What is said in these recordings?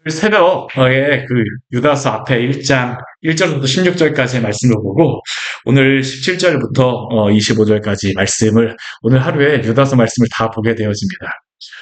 새벽에 그 유다서 앞에 1장 1절부터 16절까지의 말씀을 보고 오늘 17절부터 25절까지 말씀을 오늘 하루에 유다서 말씀을 다 보게 되어집니다.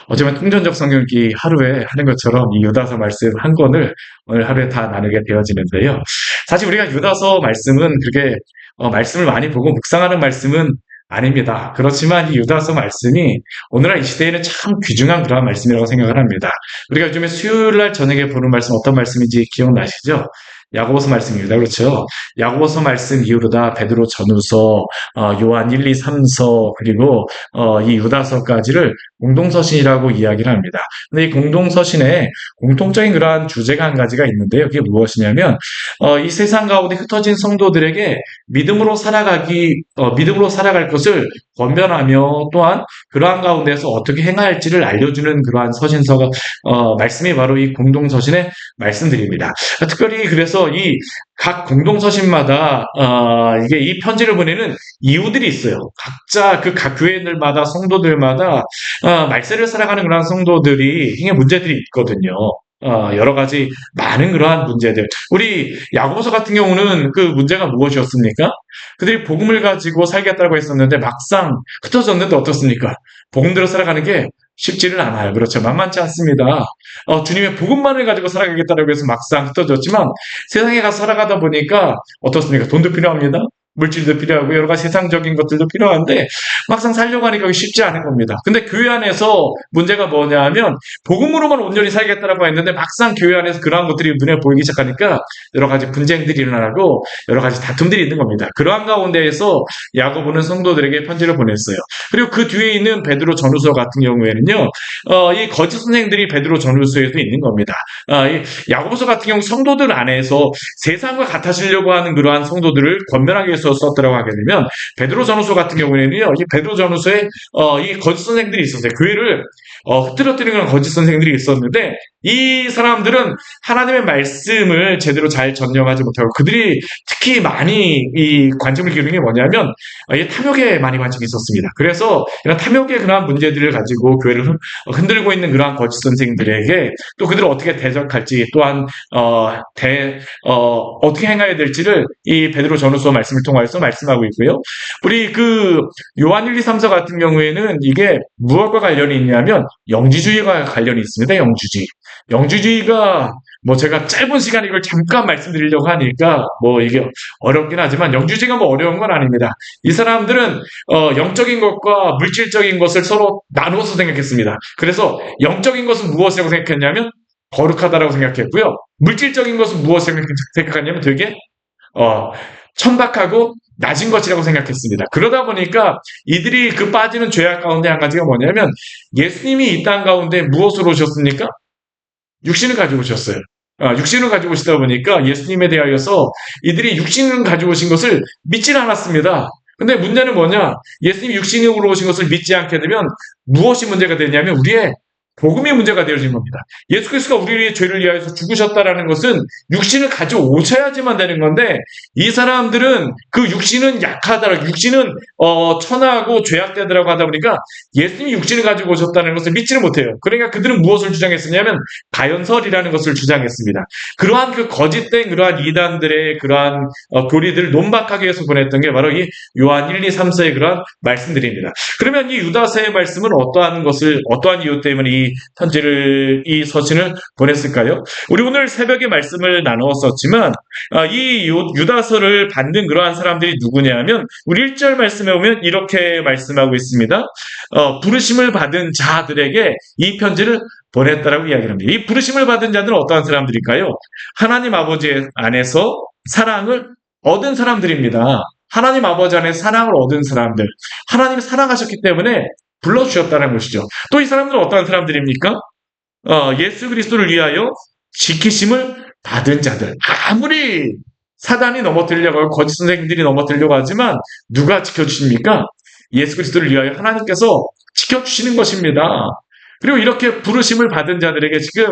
어쩌면 통전적 성경기 하루에 하는 것처럼 이 유다서 말씀 한 권을 오늘 하루에 다 나누게 되어지는데요. 사실 우리가 유다서 말씀은 그렇게 말씀을 많이 보고 묵상하는 말씀은 아닙니다. 그렇지만 이 유다서 말씀이 오늘날 이 시대에는 참 귀중한 그러한 말씀이라고 생각을 합니다. 우리가 요즘에 수요일 날 저녁에 보는 말씀 어떤 말씀인지 기억나시죠? 야고보서 말씀입니다. 그렇죠? 야고보서 말씀 이후로다 베드로 전후서, 요한 1, 2, 3서 그리고 이 유다서까지를 공동서신이라고 이야기를 합니다. 근데 이 공동서신에 공통적인 그러한 주제가 한 가지가 있는데요. 그게 무엇이냐면 이 세상 가운데 흩어진 성도들에게 믿음으로 살아갈 것을 권면하며 또한 그러한 가운데서 어떻게 행해야 할지를 알려주는 그러한 서신서가 말씀이 바로 이 공동서신의 말씀들입니다. 특별히 그래서 이 각 공동서신마다 이게 이 편지를 보내는 이유들이 있어요. 각자 그 각 교회들마다 성도들마다 말세를 살아가는 그런 성도들이 행해 문제들이 있거든요. 여러 가지 많은 그러한 문제들. 우리 야고보서 같은 경우는 그 문제가 무엇이었습니까? 그들이 복음을 가지고 살겠다고 했었는데 막상 흩어졌는데 어떻습니까? 복음대로 살아가는 게 쉽지는 않아요. 그렇죠. 만만치 않습니다. 주님의 복음만을 가지고 살아가겠다고 해서 막상 흩어졌지만 세상에 가서 살아가다 보니까 어떻습니까? 돈도 필요합니다. 물질도 필요하고 여러 가지 세상적인 것들도 필요한데 막상 살려고 하니까 쉽지 않은 겁니다. 근데 교회 안에서 문제가 뭐냐 하면 복음으로만 온전히 살겠다라고 했는데 막상 교회 안에서 그러한 것들이 눈에 보이기 시작하니까 여러 가지 분쟁들이 일어나고 여러 가지 다툼들이 있는 겁니다. 그러한 가운데에서 야고보는 성도들에게 편지를 보냈어요. 그리고 그 뒤에 있는 베드로 전후서 같은 경우에는요. 이 거짓 선생들이 베드로 전후서에도 있는 겁니다. 이 야고보서 같은 경우 성도들 안에서 세상과 같아지려고 하는 그러한 성도들을 권면하기 위해서 썼다고 하게 되면 베드로 전후서 같은 경우에는요. 이 베드로 전후서에 이 거짓 선생들이 있었어요. 교회를 흐트러뜨리는 그런 거짓 선생들이 있었는데 이 사람들은 하나님의 말씀을 제대로 잘 전념하지 못하고 그들이 특히 많이 이 관심을 기울이는 게 뭐냐면 이 탐욕에 많이 관심이 있었습니다. 그래서 이런 탐욕의 그러한 문제들을 가지고 교회를 흔들고 있는 그러한 거짓 선생들에게 또 그들을 어떻게 대적할지 또한 어떻게 행해야 될지를 이 베드로 전후서 말씀을 통해서 말씀하고 있고요. 우리 그 요한 1, 2, 3서 같은 경우에는 이게 무엇과 관련이 있냐면 영지주의와 관련이 있습니다. 영지주의가 뭐 제가 짧은 시간에 이걸 잠깐 말씀드리려고 하니까 뭐 이게 어렵긴 하지만 영지주의가 뭐 어려운 건 아닙니다. 이 사람들은 영적인 것과 물질적인 것을 서로 나누어서 생각했습니다. 그래서 영적인 것은 무엇이라고 생각했냐면 거룩하다라고 생각했고요. 물질적인 것은 무엇이라고 생각했냐면 되게 천박하고 낮은 것이라고 생각했습니다. 그러다 보니까 이들이 그 빠지는 죄악 가운데 한 가지가 뭐냐면 예수님이 이 땅 가운데 무엇으로 오셨습니까? 육신을 가지고 오셨어요. 육신을 가지고 오시다 보니까 예수님에 대하여서 이들이 육신을 가지고 오신 것을 믿지는 않았습니다. 근데 문제는 뭐냐? 예수님이 육신으로 오신 것을 믿지 않게 되면 무엇이 문제가 되냐면 우리의 복음이 문제가 되어진 겁니다. 예수 그리스도가 우리의 죄를 위하여서 죽으셨다라는 것은 육신을 가져오셔야지만 되는 건데 이 사람들은 그 육신은 약하다, 육신은 천하고 죄악되더라고 하다 보니까 예수님이 육신을 가지고 오셨다는 것을 믿지를 못해요. 그러니까 그들은 무엇을 주장했었냐면 가연설이라는 것을 주장했습니다. 그러한 그 거짓된 그러한 이단들의 그러한 교리들을 논박하기 위해서 보냈던 게 바로 이 요한 1, 2, 3서의 그러한 말씀들입니다. 그러면 이 유다서의 말씀은 어떠한 이유 때문에 이 서신을 보냈을까요? 우리 오늘 새벽에 말씀을 나누었었지만 이 유다서를 받는 그러한 사람들이 누구냐면 우리 1절 말씀에 보면 이렇게 말씀하고 있습니다. 부르심을 받은 자들에게 이 편지를 보냈다라고 이야기를 합니다. 이 부르심을 받은 자들은 어떠한 사람들일까요? 하나님 아버지 안에서 사랑을 얻은 사람들입니다. 하나님 아버지 안에서 사랑을 얻은 사람들. 하나님이 사랑하셨기 때문에 불러주셨다는 것이죠. 또 이 사람들은 어떠한 사람들입니까? 예수 그리스도를 위하여 지키심을 받은 자들. 아무리 사단이 넘어뜨리려고 하고 거짓 선생님들이 넘어뜨리려고 하지만 누가 지켜주십니까? 예수 그리스도를 위하여 하나님께서 지켜주시는 것입니다. 그리고 이렇게 부르심을 받은 자들에게 지금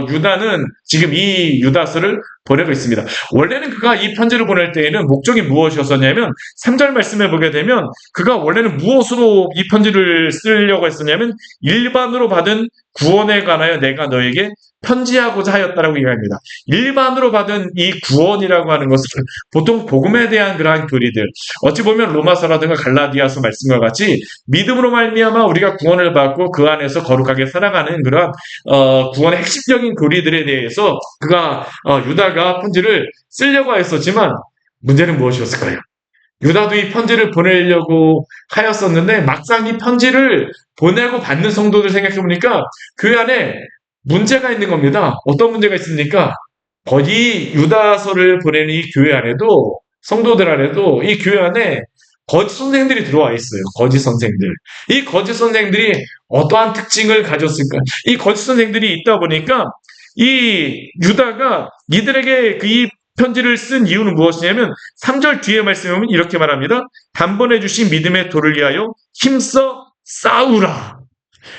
유다는 지금 이 유다서를 보내고 있습니다. 원래는 그가 이 편지를 보낼 때에는 목적이 무엇이었었냐면 3절 말씀에 보게 되면 그가 원래는 무엇으로 이 편지를 쓰려고 했었냐면 일반으로 받은 구원에 관하여 내가 너에게 편지하고자 하였다라고 이야기합니다. 일반으로 받은 이 구원이라고 하는 것은 보통 복음에 대한 그러한 교리들, 어찌 보면 로마서라든가 갈라디아서 말씀과 같이 믿음으로 말미암아 우리가 구원을 받고 그 안에서 거룩하게 살아가는 그러한 구원의 핵심적인 교리들에 대해서 그가 유다가 편지를 쓰려고 했었지만 문제는 무엇이었을까요? 유다도 이 편지를 보내려고 하였었는데 막상 이 편지를 보내고 받는 성도들 생각해 보니까 그 안에 문제가 있는 겁니다. 어떤 문제가 있습니까? 거기 유다서를 보내는 이 교회 안에도 성도들 안에도 이 교회 안에 거짓 선생들이 들어와 있어요. 거짓 선생들. 이 거짓 선생들이 어떠한 특징을 가졌을까? 이 거짓 선생들이 있다 보니까 이 유다가 이들에게 이 편지를 쓴 이유는 무엇이냐면 3절 뒤에 말씀에 보면 이렇게 말합니다. 단번에 주신 믿음의 도를 위하여 힘써 싸우라.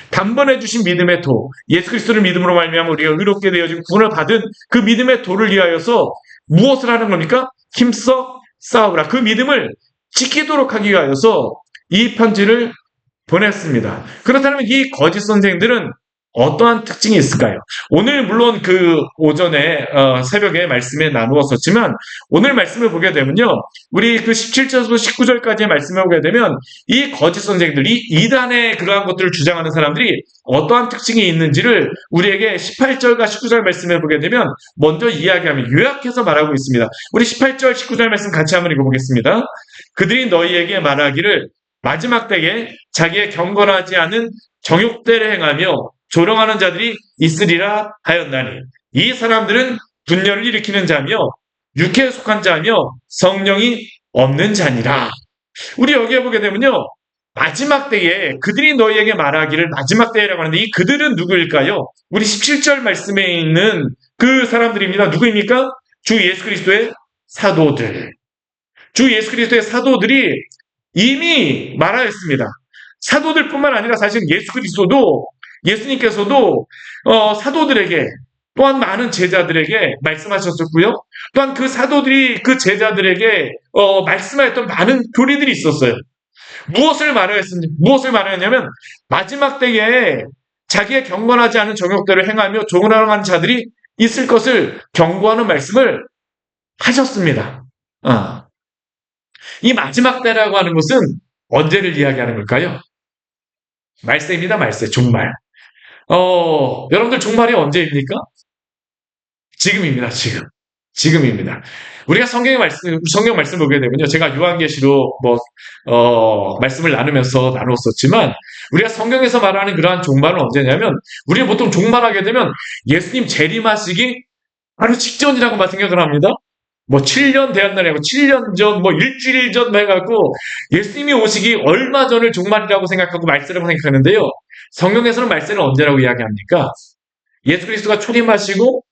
단번에 주신 믿음의 도, 예수 그리스도를 믿음으로 말미암아 우리가 의롭게 되어진 구원을 받은 그 믿음의 도를 위하여서 무엇을 하는 겁니까? 힘써 싸우라. 그 믿음을 지키도록 하기 위하여서 이 편지를 보냈습니다. 그렇다면 이 거짓 선생들은 어떠한 특징이 있을까요? 오늘 물론 그 오전에 새벽에 말씀에 나누었었지만 오늘 말씀을 보게 되면요. 우리 그 17절부터 19절까지의 말씀을 보게 되면 이 거짓 선생들이 이단의 그러한 것들을 주장하는 사람들이 어떠한 특징이 있는지를 우리에게 18절과 19절 말씀을 보게 되면 먼저 이야기하면 요약해서 말하고 있습니다. 우리 18절, 19절 말씀 같이 한번 읽어보겠습니다. 그들이 너희에게 말하기를 마지막 때에 자기의 경건하지 않은 정욕대를 행하며 조롱하는 자들이 있으리라 하였나니 이 사람들은 분열을 일으키는 자며 육체에 속한 자며 성령이 없는 자니라. 우리 여기에 보게 되면요. 마지막 때에 그들이 너희에게 말하기를 마지막 때라고 하는데 이 그들은 누구일까요? 우리 17절 말씀에 있는 그 사람들입니다. 누구입니까? 주 예수 그리스도의 사도들. 주 예수 그리스도의 사도들이 이미 말하였습니다. 사도들뿐만 아니라 사실 예수 그리스도도 예수님께서도 사도들에게 또한 많은 제자들에게 말씀하셨었고요. 또한 그 사도들이 그 제자들에게 말씀하였던 많은 교리들이 있었어요. 무엇을 말하였냐면 마지막 때에 자기의 경건하지 않은 정욕대로 행하며 조롱하는 자들이 있을 것을 경고하는 말씀을 하셨습니다. 이 마지막 때라고 하는 것은 언제를 이야기하는 걸까요? 말세입니다. 말세, 종말. 여러분들 종말이 언제입니까? 지금입니다. 지금입니다. 우리가 성경 말씀 보게 되면요. 제가 요한계시록 말씀을 나누었었지만, 우리가 성경에서 말하는 그러한 종말은 언제냐면, 우리가 보통 종말하게 되면 예수님 재림하시기 바로 직전이라고 생각을 합니다. 7년 되었나라고 7년 전, 일주일 전 해갖고 예수님이 오시기 얼마 전을 종말이라고 생각하고 말세라고 생각하는데요. 성경에서는 말세는 언제라고 이야기합니까? 예수 그리스도가 초림하시고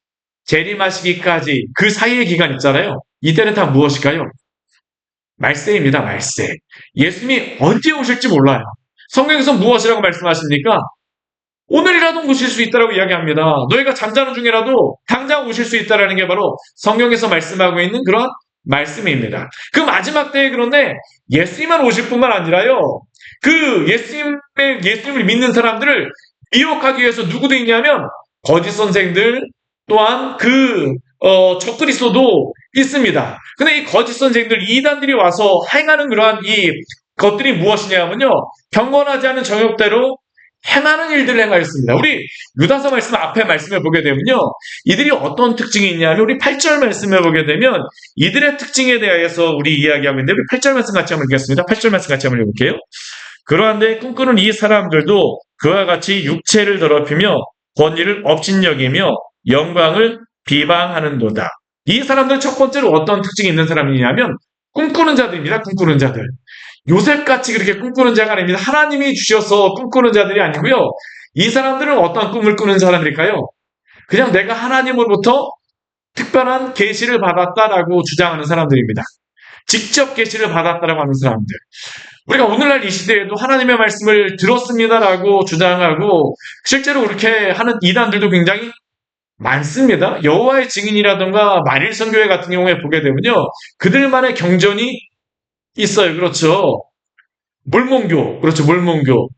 재림하시기까지 그 사이의 기간 있잖아요. 이때는 다 무엇일까요? 말세입니다. 말세. 예수님이 언제 오실지 몰라요. 성경에서 무엇이라고 말씀하십니까? 오늘이라도 오실 수 있다라고 이야기합니다. 너희가 잠자는 중이라도 당장 오실 수 있다라는 게 바로 성경에서 말씀하고 있는 그런 말씀입니다. 그 마지막 때에 그런데 예수님만 오실 뿐만 아니라요. 그 예수님을 믿는 사람들을 미혹하기 위해서 누구도 있냐면 거짓 선생들 또한 적그리스도도 있습니다. 근데 이 거짓 선생들 이단들이 와서 행하는 그러한 이 것들이 무엇이냐면요. 경건하지 않은 정욕대로 행하는 일들을 행하였습니다. 우리 유다서 말씀 앞에 말씀을 보게 되면요. 이들이 어떤 특징이 있냐면 우리 8절 말씀을 보게 되면 이들의 특징에 대해서 우리 이야기하고 있는데 우리 8절 말씀 같이 한번 읽겠습니다. 8절 말씀 같이 한번 읽을게요. 그러한데 꿈꾸는 이 사람들도 그와 같이 육체를 더럽히며 권위를 업신여기며 영광을 비방하는도다. 이 사람들은 첫 번째로 어떤 특징이 있는 사람이냐면 꿈꾸는 자들입니다. 꿈꾸는 자들. 요셉같이 그렇게 꿈꾸는 자가 아닙니다. 하나님이 주셔서 꿈꾸는 자들이 아니고요. 이 사람들은 어떤 꿈을 꾸는 사람들일까요? 그냥 내가 하나님으로부터 특별한 계시를 받았다라고 주장하는 사람들입니다. 직접 계시를 받았다라고 하는 사람들. 우리가 오늘날 이 시대에도 하나님의 말씀을 들었습니다라고 주장하고 실제로 그렇게 하는 이단들도 굉장히 많습니다. 여호와의 증인이라든가 만일성교회 같은 경우에 보게 되면요. 그들만의 경전이 있어요. 그렇죠. 몰몬교. 그렇죠. 몰몬교.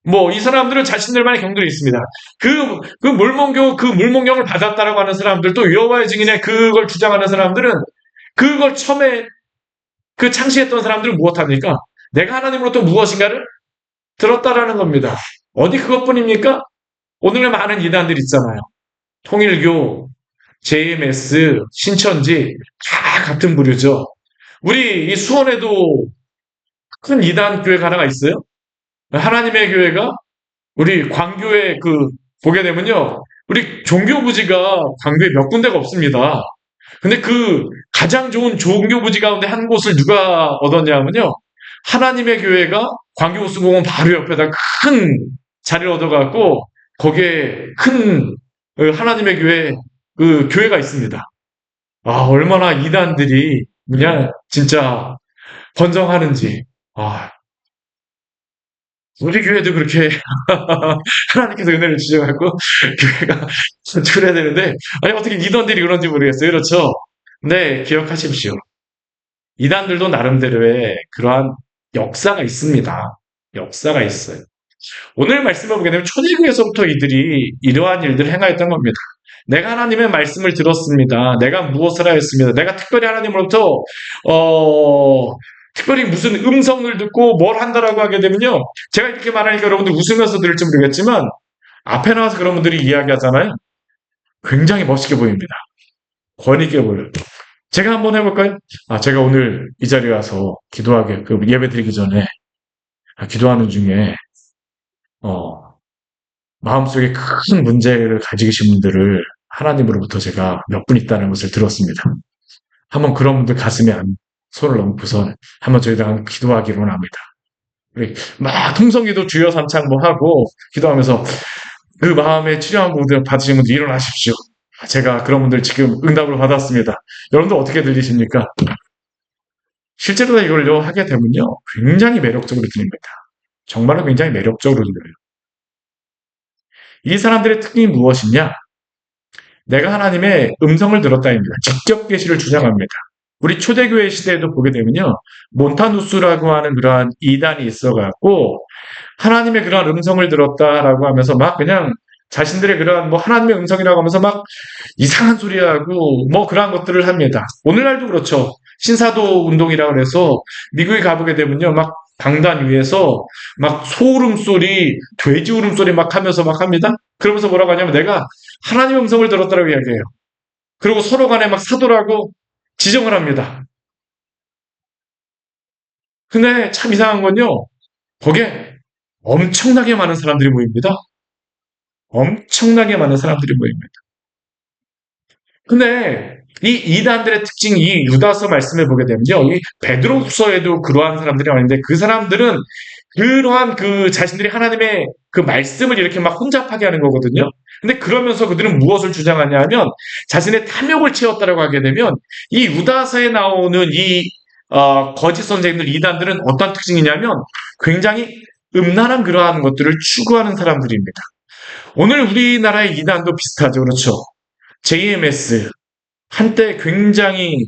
뭐, 이 사람들은 자신들만의 경전이 있습니다. 그 물mon경을 받았다라고 하는 사람들도 여호와의 증인에 그걸 주장하는 사람들은 그걸 처음에 그 창시했던 사람들은 무엇합니까? 내가 하나님으로부터 무엇인가를 들었다라는 겁니다. 어디 그것뿐입니까? 오늘의 많은 이단들 있잖아요. 통일교, JMS, 신천지 다 같은 부류죠. 우리 이 수원에도 큰 이단 교회가 하나가 있어요. 하나님의 교회가 우리 광교에 보게 되면요. 우리 종교부지가 광교에 몇 군데가 없습니다. 근데 그 가장 좋은 종교부지 가운데 한 곳을 누가 얻었냐면요. 하나님의 교회가 광교우수공원 바로 옆에다 큰 자리를 얻어갖고 거기에 큰 하나님의 교회 교회가 있습니다. 아, 얼마나 이단들이 그냥 진짜 번성하는지. 아, 우리 교회도 그렇게 하나님께서 은혜를 주셔갖고 교회가 출해야 되는데 아니 어떻게 이단들이 그런지 모르겠어요. 그렇죠? 근데 기억하십시오. 이단들도 나름대로의 그러한 역사가 있습니다. 역사가 있어요. 오늘 말씀을 보게 되면 초대교회에서부터 이들이 이러한 일들을 행하였던 겁니다. 내가 하나님의 말씀을 들었습니다. 내가 무엇을 하였습니다. 내가 특별히 하나님으로부터 특별히 무슨 음성을 듣고 뭘 한다라고 하게 되면요. 제가 이렇게 말하니까 여러분들 웃으면서 들을지 모르겠지만 앞에 나와서 그런 분들이 이야기하잖아요. 굉장히 멋있게 보입니다. 권위 있게 보여요. 제가 한번 해볼까요? 제가 오늘 이 자리에 와서 기도하게, 예배 드리기 전에, 기도하는 중에, 어, 마음속에 큰 문제를 가지신 분들을 하나님으로부터 제가 몇 분 있다는 것을 들었습니다. 한번 그런 분들 가슴에 손을 얹고선 한번 저희랑 기도하기로 합니다. 우리 막 통성기도 주여 삼창 뭐 하고 기도하면서 그 마음에 치료한 분들 받으신 분들 일어나십시오. 제가 그런 분들 지금 응답을 받았습니다. 여러분들 어떻게 들리십니까? 실제로 이걸요 하게 되면요 굉장히 매력적으로 들립니다. 정말로 굉장히 매력적으로 들려요. 이 사람들의 특징이 무엇이냐? 내가 하나님의 음성을 들었다입니다. 직접 계시를 주장합니다. 우리 초대교회 시대에도 보게 되면요 몬타누스라고 하는 그러한 이단이 있어갖고 하나님의 그러한 음성을 들었다라고 하면서 막 그냥 자신들의 그러한 뭐 하나님의 음성이라고 하면서 막 이상한 소리하고 뭐 그러한 것들을 합니다. 오늘날도 그렇죠. 신사도 운동이라고 해서 미국에 가보게 되면요 막 강단 위에서 막 소울음소리, 돼지 울음소리 막 하면서 막 합니다. 그러면서 뭐라고 하냐면 내가 하나님의 음성을 들었다라고 이야기해요. 그리고 서로 간에 막 사도라고 지정을 합니다. 근데 참 이상한 건요. 거기에 엄청나게 많은 사람들이 모입니다. 엄청나게 많은 사람들이 모입니다. 근데 이 이단들의 특징이 이 유다서 말씀을 보게 되면요. 이 베드로후서에도 그러한 사람들이 많은데 그 사람들은 그러한 그 자신들이 하나님의 그 말씀을 이렇게 막 혼잡하게 하는 거거든요. 근데 그러면서 그들은 무엇을 주장하냐 하면 자신의 탐욕을 채웠다라고 하게 되면 이 유다서에 나오는 이 거짓 선생님들 이단들은 어떤 특징이냐면 굉장히 음란한 그러한 것들을 추구하는 사람들입니다. 오늘 우리나라의 이단도 비슷하죠. 그렇죠. JMS 한때 굉장히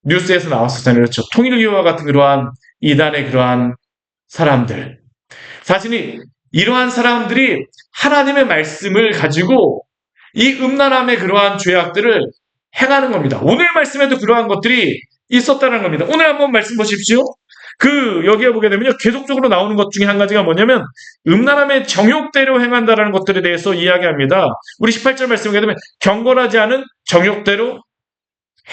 뉴스에서 나왔었잖아요. 그렇죠. 통일교와 같은 그러한 이단의 그러한 사람들. 사실 이러한 사람들이 하나님의 말씀을 가지고 이 음란함의 그러한 죄악들을 행하는 겁니다. 오늘 말씀에도 그러한 것들이 있었다는 겁니다. 오늘 한번 말씀 보십시오. 여기에 보게 되면요. 계속적으로 나오는 것 중에 한 가지가 뭐냐면, 음란함의 정욕대로 행한다라는 것들에 대해서 이야기합니다. 우리 18절 말씀 보게 되면, 경건하지 않은 정욕대로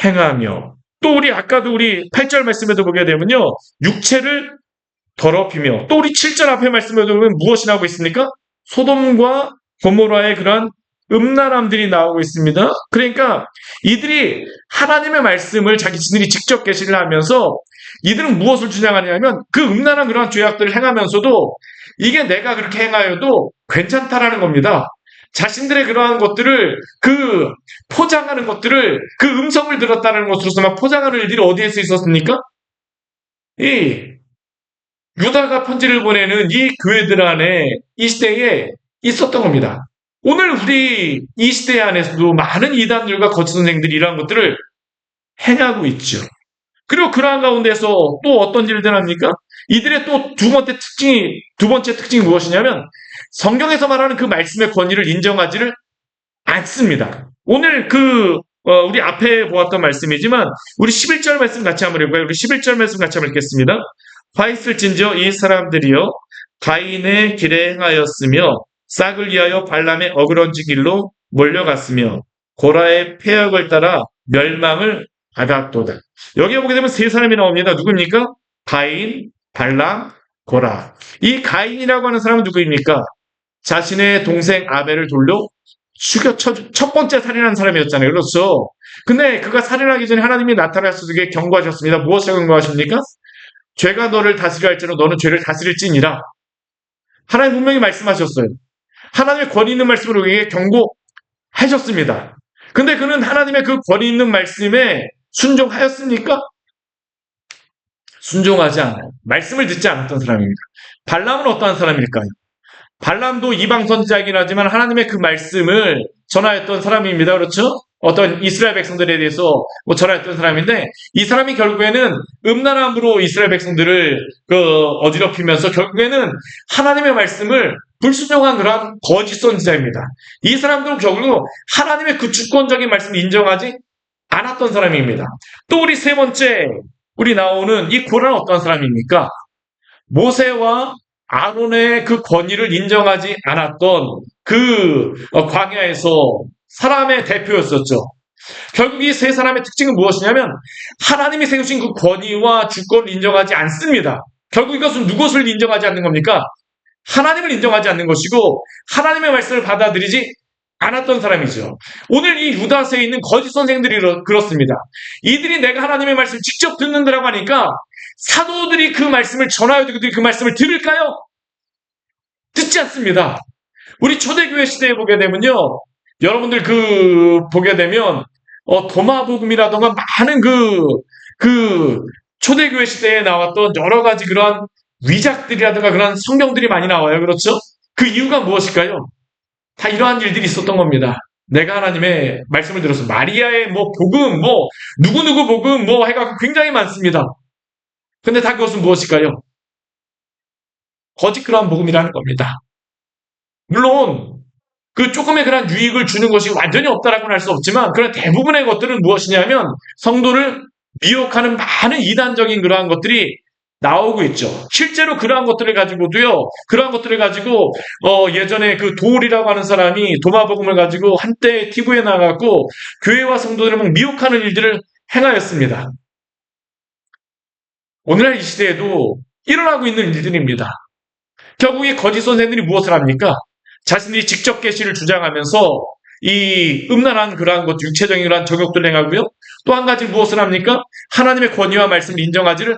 행하며, 또 아까도 우리 8절 말씀에도 보게 되면요. 육체를 더럽히며, 또 우리 7절 앞에 말씀에도 보면 무엇이 나오고 있습니까? 소돔과 고모라의 그러한 음란함들이 나오고 있습니다. 그러니까 이들이 하나님의 말씀을 자기들이 직접 계시를 하면서 이들은 무엇을 주장하냐면 그 음란한 그러한 죄악들을 행하면서도 이게 내가 그렇게 행하여도 괜찮다라는 겁니다. 자신들의 그러한 것들을 포장하는 것들을 그 음성을 들었다는 것으로서 막 포장하는 일들이 어디에서 있었습니까? 이 유다가 편지를 보내는 이 교회들 안에 이 시대에 있었던 겁니다. 오늘 우리 이 시대 안에서도 많은 이단들과 거짓 선생들이 이러한 것들을 행하고 있죠. 그리고 그러한 가운데서 또 어떤 일들 합니까? 이들의 또 두 번째 특징이 무엇이냐면 성경에서 말하는 그 말씀의 권위를 인정하지를 않습니다. 오늘 우리 앞에 보았던 말씀이지만 우리 11절 말씀 같이 한번 읽어요. 우리 11절 말씀 같이 한번 읽겠습니다. 화 있을진저 이 사람들이여 가인의 길에 행하였으며 싹을 위하여 발람의 어그런지 길로 몰려갔으며 고라의 폐역을 따라 멸망을 받았도다. 여기에 보게 되면 세 사람이 나옵니다. 누굽니까? 가인, 발람, 고라. 이 가인이라고 하는 사람은 누구입니까? 자신의 동생 아벨을 돌로 첫 번째 살인한 사람이었잖아요. 그렇죠? 근데 그가 살인하기 전에 하나님이 나타나셔서 경고하셨습니다. 무엇을 경고하십니까? 죄가 너를 다스려 할지로 너는 죄를 다스릴지니라. 하나님 분명히 말씀하셨어요. 하나님의 권위 있는 말씀으로 그에게 경고하셨습니다. 근데 그는 하나님의 그 권위 있는 말씀에 순종하였습니까? 순종하지 않아요. 말씀을 듣지 않았던 사람입니다. 발람은 어떠한 사람일까요? 발람도 이방 선지자이긴 하지만 하나님의 그 말씀을 전하였던 사람입니다. 그렇죠? 어떤 이스라엘 백성들에 대해서 전하였던 사람인데 이 사람이 결국에는 음란함으로 이스라엘 백성들을 어지럽히면서 결국에는 하나님의 말씀을 불순종한 그런 거짓 선지자입니다. 이 사람들은 결국 하나님의 그 주권적인 말씀을 인정하지 않았던 사람입니다. 또 우리 세 번째 우리 나오는 이 고라는 어떤 사람입니까? 모세와 아론의 그 권위를 인정하지 않았던 광야에서 사람의 대표였었죠. 결국 이 세 사람의 특징은 무엇이냐면 하나님이 세우신 그 권위와 주권을 인정하지 않습니다. 결국 이것은 누구를 인정하지 않는 겁니까? 하나님을 인정하지 않는 것이고 하나님의 말씀을 받아들이지 않았던 사람이죠. 오늘 이 유다서에 있는 거짓 선생들이 그렇습니다. 이들이 내가 하나님의 말씀을 직접 듣는다라고 하니까 사도들이 그 말씀을 전하여 그들이 그 말씀을 들을까요? 듣지 않습니다. 우리 초대교회 시대에 보게 되면요. 여러분들 보게 되면 도마복음이라던가 많은 초대교회 시대에 나왔던 여러 가지 그런 위작들이라든가 그런 성경들이 많이 나와요. 그렇죠? 그 이유가 무엇일까요? 다 이러한 일들이 있었던 겁니다. 내가 하나님의 말씀을 들어서 마리아의 복음, 누구누구 복음, 해가지고 굉장히 많습니다. 근데 다 그것은 무엇일까요? 거짓 그러한 복음이라는 겁니다. 물론, 조금의 그런 유익을 주는 것이 완전히 없다라고는 할 수 없지만, 그런 대부분의 것들은 무엇이냐면, 성도를 미혹하는 많은 이단적인 그러한 것들이 나오고 있죠. 실제로 그러한 것들을 가지고도요, 예전에 도울이라고 하는 사람이 도마복음을 가지고 한때 TV에 나가고, 교회와 성도들을 미혹하는 일들을 행하였습니다. 오늘날 이 시대에도 일어나고 있는 일들입니다. 결국 이 거짓 선생들이 무엇을 합니까? 자신들이 직접 계시를 주장하면서 이 음란한 그러한 것, 육체적인 그러한 정욕들을 행하고요. 또 한 가지 무엇을 합니까? 하나님의 권위와 말씀을 인정하지를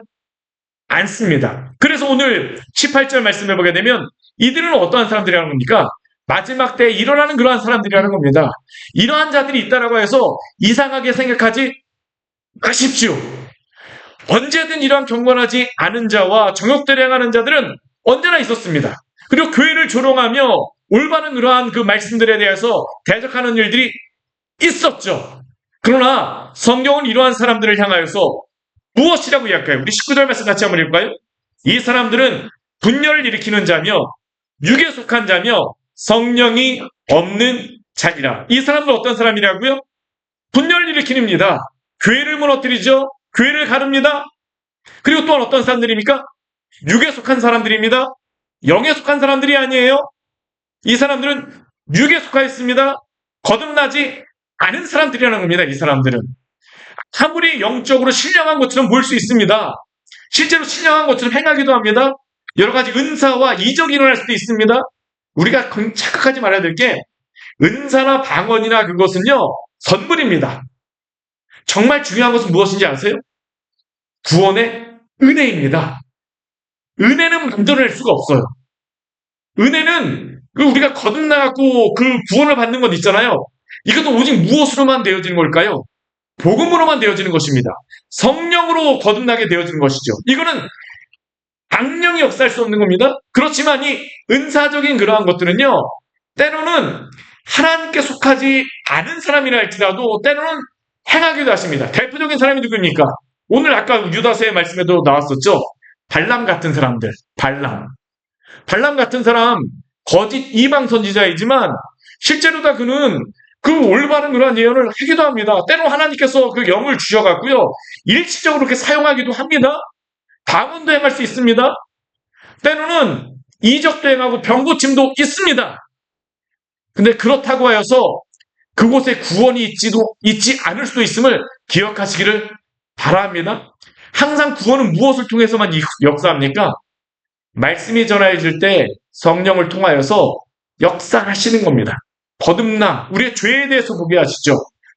않습니다. 그래서 오늘 18절 말씀을 보게 되면 이들은 어떠한 사람들이라는 겁니까? 마지막 때에 일어나는 그러한 사람들이라는 겁니다. 이러한 자들이 있다라고 해서 이상하게 생각하지 마십시오. 언제든 이러한 경건하지 않은 자와 정욕들을 행하는 자들은 언제나 있었습니다. 그리고 교회를 조롱하며 올바른 그러한 그 말씀들에 대해서 대적하는 일들이 있었죠. 그러나 성경은 이러한 사람들을 향하여서 무엇이라고 이야기할까요? 우리 19절 말씀 같이 한번 읽을까요? 이 사람들은 분열을 일으키는 자며 육에 속한 자며 성령이 없는 자니라. 이 사람들은 어떤 사람이라고요? 분열을 일으키는입니다. 교회를 무너뜨리죠. 교회를 가릅니다. 그리고 또한 어떤 사람들입니까? 육에 속한 사람들입니다. 영에 속한 사람들이 아니에요. 이 사람들은 육에 속하였습니다. 거듭나지 않은 사람들이라는 겁니다. 이 사람들은. 아무리 영적으로 신령한 것처럼 보일 수 있습니다. 실제로 신령한 것처럼 행하기도 합니다. 여러 가지 은사와 이적이 일어날 수도 있습니다. 우리가 착각하지 말아야 될 게 은사나 방언이나 그것은요. 선물입니다. 정말 중요한 것은 무엇인지 아세요? 구원의 은혜입니다. 은혜는 만들어낼 수가 없어요. 은혜는 우리가 거듭나갖고 그 구원을 받는 것 있잖아요. 이것도 오직 무엇으로만 되어지는 걸까요? 복음으로만 되어지는 것입니다. 성령으로 거듭나게 되어지는 것이죠. 이거는 악령이 역사할 수 없는 겁니다. 그렇지만 이 은사적인 그러한 것들은요. 때로는 하나님께 속하지 않은 사람이라 할지라도 때로는 행하기도 하십니다. 대표적인 사람이 누굽니까? 오늘 아까 유다서의 말씀에도 나왔었죠. 발람 같은 사람들. 발람 같은 사람 거짓 이방 선지자이지만 실제로 다 그는 그 올바른 그런 예언을 하기도 합니다. 때로 하나님께서 그 영을 주셔갖고요. 일시적으로 그렇게 사용하기도 합니다. 방언도 행할 수 있습니다. 때로는 이적도 행하고 병고침도 있습니다. 근데 그렇다고 하여서 그곳에 구원이 있지 않을 수도 있음을 기억하시기를 바랍니다. 항상 구원은 무엇을 통해서만 역사합니까? 말씀이 전해질 때 성령을 통하여서 역사하시는 겁니다. 거듭나 우리의 죄에 대해서 보게 하시죠.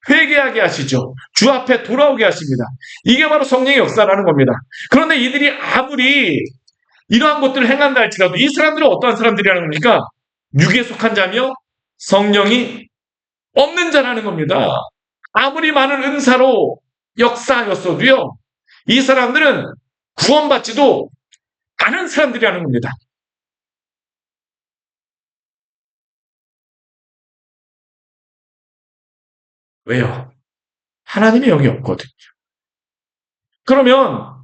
회개하게 하시죠. 주 앞에 돌아오게 하십니다. 이게 바로 성령의 역사라는 겁니다. 그런데 이들이 아무리 이러한 것들을 행한다 할지라도 이 사람들은 어떠한 사람들이라는 겁니까? 육에 속한 자며 성령이 없는 자라는 겁니다. 아무리 많은 은사로 역사하였어도요. 이 사람들은 구원받지도 않은 사람들이라는 겁니다. 왜요? 하나님의 영이 없거든요. 그러면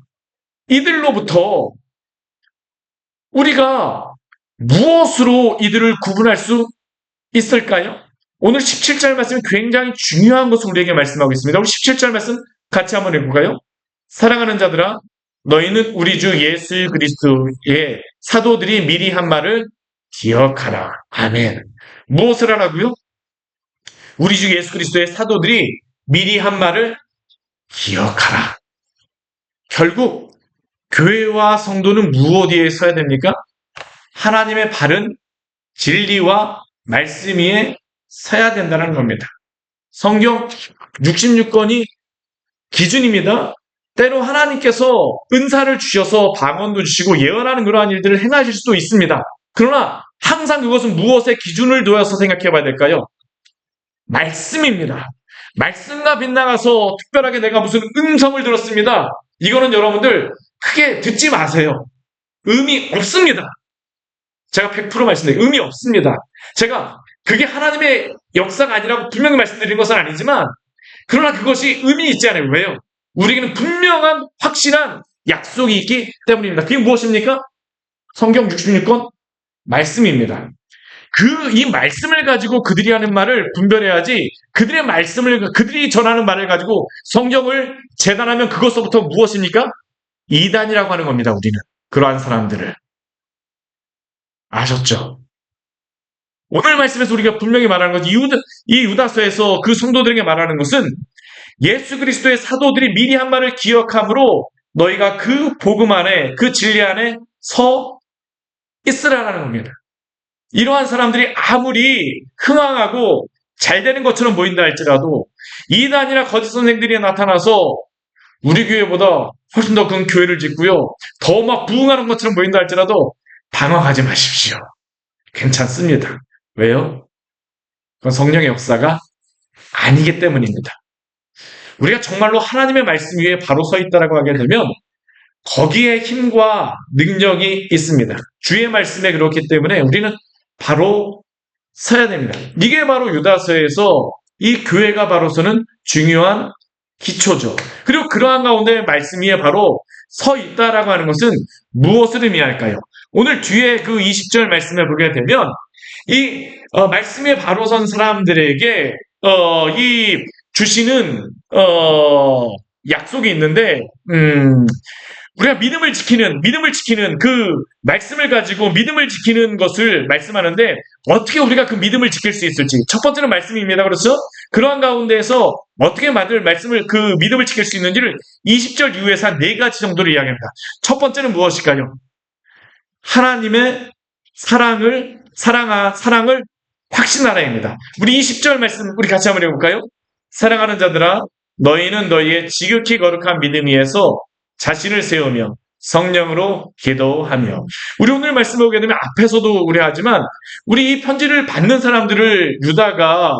이들로부터 우리가 무엇으로 이들을 구분할 수 있을까요? 오늘 17절 말씀이 굉장히 중요한 것을 우리에게 말씀하고 있습니다. 우리 17절 말씀 같이 한번 해볼까요? 사랑하는 자들아, 너희는 우리 주 예수 그리스도의 사도들이 미리 한 말을 기억하라. 아멘. 무엇을 하라고요? 우리 주 예수 그리스도의 사도들이 미리 한 말을 기억하라. 결국 교회와 성도는 무엇 위에 서야 됩니까? 하나님의 바른 진리와 말씀 위에 서야 된다는 겁니다. 성경 66권이 기준입니다. 때로 하나님께서 은사를 주셔서 방언도 주시고 예언하는 그러한 일들을 행하실 수도 있습니다. 그러나 항상 그것은 무엇에 기준을 두어서 생각해 봐야 될까요? 말씀입니다. 말씀과 빗나가서 특별하게 내가 무슨 음성을 들었습니다. 이거는 여러분들 크게 듣지 마세요. 의미 없습니다. 제가 100% 말씀드려요. 의미 없습니다. 제가 그게 하나님의 역사가 아니라고 분명히 말씀드린 것은 아니지만 그러나 그것이 의미 있지 않아요. 왜요? 우리에게는 분명한 확실한 약속이 있기 때문입니다. 그게 무엇입니까? 성경 66권 말씀입니다. 이 말씀을 가지고 그들이 하는 말을 분별해야지 그들이 전하는 말을 가지고 성경을 재단하면 그것서부터 무엇입니까? 이단이라고 하는 겁니다. 우리는 그러한 사람들을 아셨죠? 오늘 말씀에서 우리가 분명히 말하는 것이 이 유다서에서 그 성도들에게 말하는 것은 예수 그리스도의 사도들이 미리 한 말을 기억함으로 너희가 그 복음 안에 그 진리 안에 서 있으라는 겁니다. 이러한 사람들이 아무리 흥황하고 잘 되는 것처럼 보인다 할지라도 이단이나 거짓 선생들이 나타나서 우리 교회보다 훨씬 더 큰 교회를 짓고요. 더 막 부흥하는 것처럼 보인다 할지라도 당황하지 마십시오. 괜찮습니다. 왜요? 그건 성령의 역사가 아니기 때문입니다. 우리가 정말로 하나님의 말씀 위에 바로 서 있다라고 하게 되면 거기에 힘과 능력이 있습니다. 주의 말씀에 그렇기 때문에 우리는 바로 서야 됩니다. 이게 바로 유다서에서 이 교회가 바로 서는 중요한 기초죠. 그리고 그러한 가운데 말씀 위에 바로 서 있다라고 하는 것은 무엇을 의미할까요? 오늘 뒤에 그 20절 말씀을 보게 되면 이 말씀에 바로 선 사람들에게 이 주시는 약속이 있는데 우리가 믿음을 지키는 그 말씀을 가지고 믿음을 지키는 것을 말씀하는데 어떻게 우리가 그 믿음을 지킬 수 있을지 첫 번째는 말씀입니다. 그렇죠? 그러한 가운데에서 어떻게 그 믿음을 지킬 수 있는지를 20절 이후에서 한 4가지 정도로 이야기합니다. 첫 번째는 무엇일까요? 하나님의 사랑을 확신하라입니다. 우리 20절 말씀 우리 같이 한번 해볼까요? 사랑하는 자들아 너희는 너희의 지극히 거룩한 믿음 위에서 자신을 세우며 성령으로 기도하며 우리 오늘 말씀을 보게 되면 앞에서도 우리 하지만 우리 이 편지를 받는 사람들을 유다가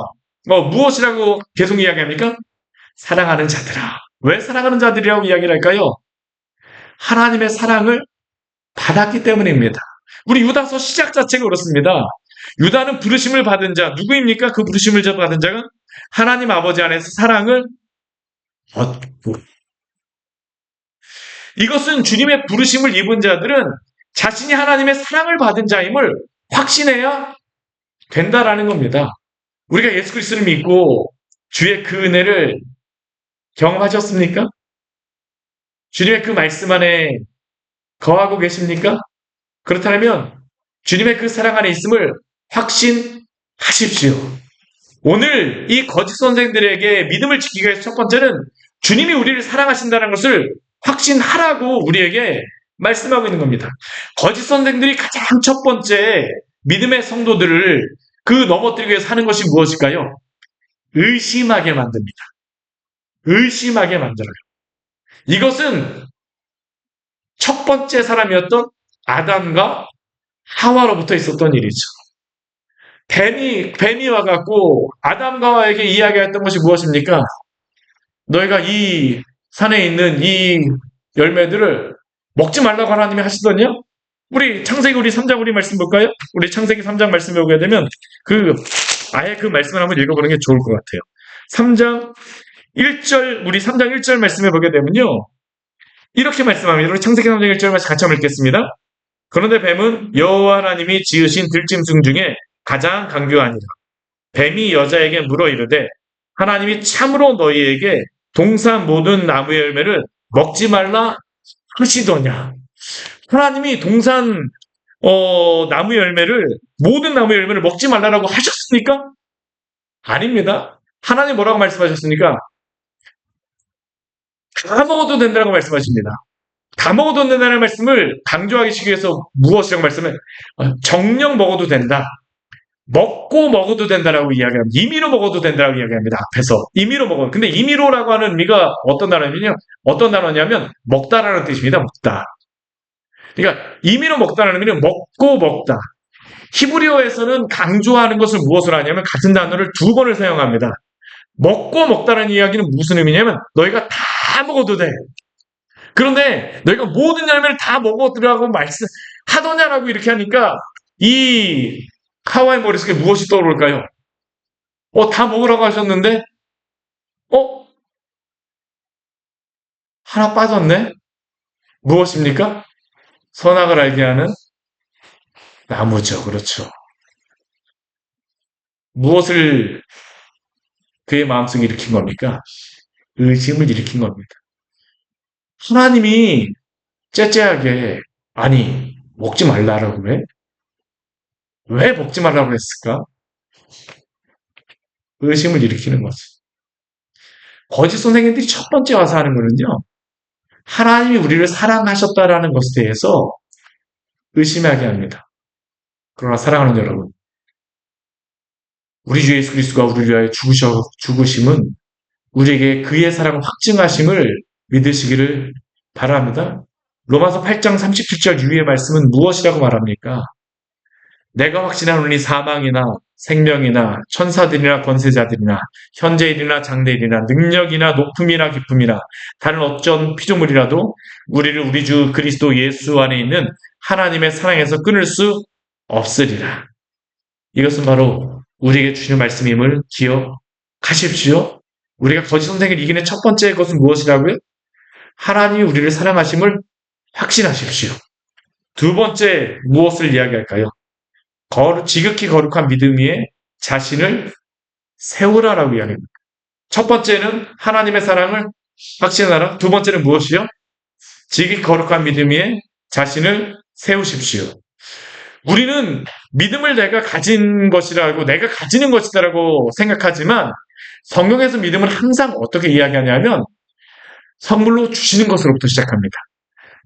무엇이라고 계속 이야기합니까? 사랑하는 자들아. 왜 사랑하는 자들이라고 이야기를 할까요? 하나님의 사랑을 받았기 때문입니다. 우리 유다서 시작 자체가 그렇습니다. 유다는 부르심을 받은 자, 누구입니까? 그 부르심을 받은 자가 하나님 아버지 안에서 사랑을 얻고. 이것은 주님의 부르심을 입은 자들은 자신이 하나님의 사랑을 받은 자임을 확신해야 된다라는 겁니다. 우리가 예수 그리스도를 믿고 주의 그 은혜를 경험하셨습니까? 주님의 그 말씀 안에 거하고 계십니까? 그렇다면 주님의 그 사랑 안에 있음을 확신하십시오. 오늘 이 거짓 선생들에게 믿음을 지키기 위해서 첫 번째는 주님이 우리를 사랑하신다는 것을 확신하라고 우리에게 말씀하고 있는 겁니다. 거짓 선생들이 가장 첫 번째 믿음의 성도들을 그 넘어뜨리기 위해서 하는 것이 무엇일까요? 의심하게 만듭니다. 의심하게 만들어요. 이것은 첫 번째 사람이었던 아담과 하와로부터 있었던 일이죠. 뱀이 와갖고 아담과 하와에게 이야기했던 것이 무엇입니까? 너희가 이 산에 있는 이 열매들을 먹지 말라고 하나님이 하시더냐? 우리 창세기 3장 우리 말씀 볼까요? 우리 창세기 3장 말씀 보게 되면 아예 그 말씀을 한번 읽어보는 게 좋을 것 같아요. 3장 1절, 우리 3장 1절 말씀을 보게 되면요. 이렇게 말씀합니다. 우리 창세기 3장 1절 말씀 같이 한번 읽겠습니다. 그런데 뱀은 여호와 하나님이 지으신 들짐승 중에 가장 강교하니라. 뱀이 여자에게 물어 이르되 하나님이 참으로 너희에게 동산 모든 나무의 열매를 먹지 말라 하시더냐. 하나님이 동산 나무 열매를 모든 나무 열매를 먹지 말라라고 하셨습니까? 아닙니다. 하나님 뭐라고 말씀하셨습니까? 다 먹어도 된다고 말씀하십니다. 다 먹어도 된다는 말씀을 강조하기 위해서 무엇이라고 말씀을 정령 먹어도 된다. 먹고 먹어도 된다라고 이야기합니다. 임의로 먹어도 된다라고 이야기합니다. 앞에서 임의로 먹어. 근데 임의로라고 하는 의미가 어떤 단어냐면 먹다라는 뜻입니다. 먹다. 그러니까 임의로 먹다라는 의미는 먹고 먹다. 히브리어에서는 강조하는 것을 무엇으로 하냐면 같은 단어를 두 번을 사용합니다. 먹고 먹다라는 이야기는 무슨 의미냐면 너희가 다 먹어도 돼. 그런데 너희가 모든 열매를 다 먹어들라고 말씀하더냐라고 이렇게 하니까 이 하와의 머릿속에 무엇이 떠오를까요? 다 먹으라고 하셨는데 하나 빠졌네? 무엇입니까? 선악을 알게 하는 나무죠. 그렇죠. 무엇을 그의 마음속에 일으킨 겁니까? 의심을 일으킨 겁니다. 하나님이 째째하게 아니 먹지 말라라고 해? 왜 먹지 말라고 했을까? 의심을 일으키는 거지. 거짓 선생님들이 첫 번째 와서 하는 거는요. 하나님이 우리를 사랑하셨다라는 것에 대해서 의심하게 합니다. 그러나 사랑하는 여러분, 우리 주 예수 그리스도가 우리를 위하여 죽으심은 우리에게 그의 사랑을 확증하심을 믿으시기를 바랍니다. 로마서 8장 37절 이후의 말씀은 무엇이라고 말합니까? 내가 확신하노니 사망이나 생명이나 천사들이나 권세자들이나 현재일이나 장래일이나 능력이나 높음이나 깊음이나 다른 어쩐 피조물이라도 우리를 우리 주 그리스도 예수 안에 있는 하나님의 사랑에서 끊을 수 없으리라. 이것은 바로 우리에게 주신 말씀임을 기억하십시오. 우리가 거짓 선생을 이기는 첫 번째 것은 무엇이라고요? 하나님이 우리를 사랑하심을 확신하십시오. 두 번째 무엇을 이야기할까요? 지극히 거룩한 믿음 위에 자신을 세우라라고 이야기합니다. 첫 번째는 하나님의 사랑을 확신하라. 두 번째는 무엇이요? 지극히 거룩한 믿음 위에 자신을 세우십시오. 우리는 믿음을 내가 가지는 것이다라고 생각하지만 성경에서 믿음은 항상 어떻게 이야기하냐면 선물로 주시는 것으로부터 시작합니다.